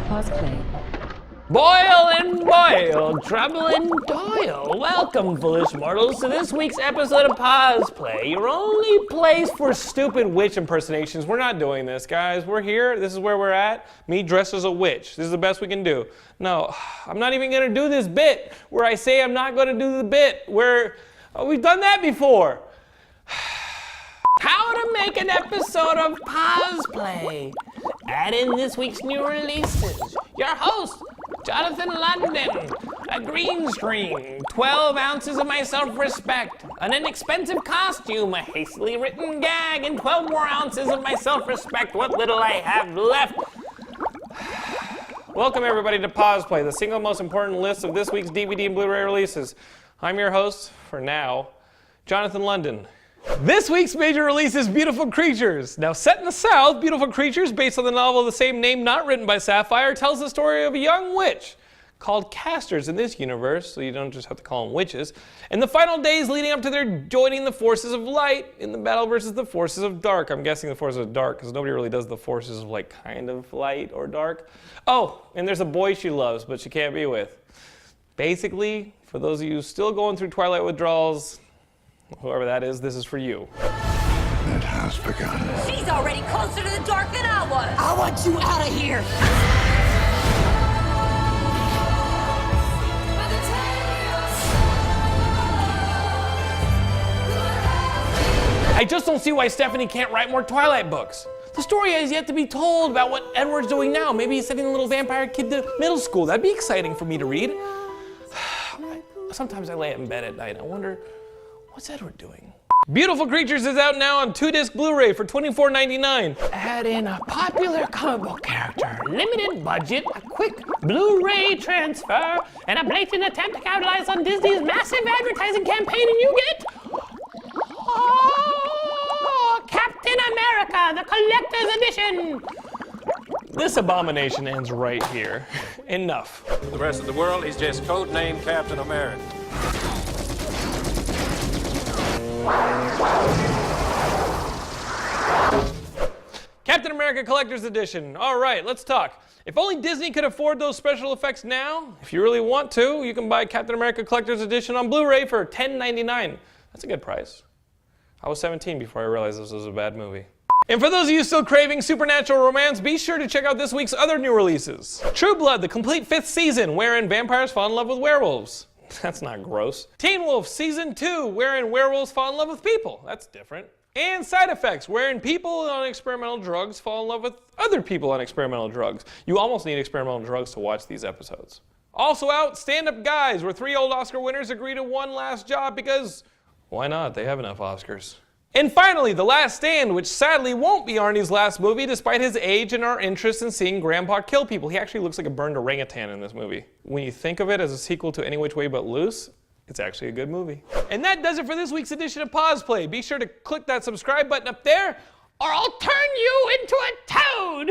Pause play. Boil and boil, trouble and toil. Welcome, foolish mortals, to this week's episode of Pause Play, your only place for stupid witch impersonations. We're not doing this, guys. We're here. This is where we're at. Me dressed as a witch. This is the best we can do. No, I'm not even going to do this bit where I say I'm not going to do the bit where we've done that before. How to make an episode of Pause Play. Add in this week's new releases. Your host, Jonathan London, a green screen, 12 ounces of my self-respect, an inexpensive costume, a hastily written gag, and 12 more ounces of my self-respect, what little I have left. Welcome everybody to Pause Play, the single most important list of this week's DVD and Blu-ray releases. I'm your host, for now, Jonathan London. This week's major release is Beautiful Creatures. Now set in the South, Beautiful Creatures, based on the novel of the same name not written by Sapphire, tells the story of a young witch called casters in this universe, so you don't just have to call them witches, in the final days leading up to their joining the forces of light in the battle versus the forces of dark. I'm guessing the forces of dark, because nobody really does the forces of like kind of light or dark. Oh, and there's a boy she loves, but she can't be with. Basically, for those of you still going through Twilight withdrawals, whoever that is, this is for you. It has begun. She's already closer to the dark than I was. I want you out of here. I just don't see why Stephanie can't write more Twilight books. The story has yet to be told about what Edward's doing now. Maybe he's sending the little vampire kid to middle school. That'd be exciting for me to read. Sometimes I lay in bed at night. I wonder, what's Edward doing? Beautiful Creatures is out now on 2-disc Blu-ray for $24.99. Add in a popular comic book character, limited budget, a quick Blu-ray transfer, and a blatant attempt to capitalize on Disney's massive advertising campaign, and you get Captain America, the Collector's Edition. This abomination ends right here. Enough. The rest of the world, he's just codenamed Captain America. Captain America Collector's Edition. All right, let's talk. If only Disney could afford those special effects now, if you really want to, you can buy Captain America Collector's Edition on Blu-ray for $10.99. That's a good price. I was 17 before I realized this was a bad movie. And for those of you still craving supernatural romance, be sure to check out this week's other new releases. True Blood, the complete 5th season, wherein vampires fall in love with werewolves. That's not gross. Teen Wolf Season 2, wherein werewolves fall in love with people. That's different. And Side Effects, wherein people on experimental drugs fall in love with other people on experimental drugs. You almost need experimental drugs to watch these episodes. Also out, Stand Up Guys, where 3 old Oscar winners agree to one last job because, why not? They have enough Oscars. And finally, The Last Stand, which sadly won't be Arnie's last movie despite his age and our interest in seeing Grandpa kill people. He actually looks like a burned orangutan in this movie. When you think of it as a sequel to Any Which Way But Loose, it's actually a good movie. And that does it for this week's edition of Pause Play. Be sure to click that subscribe button up there, or I'll turn you into a toad!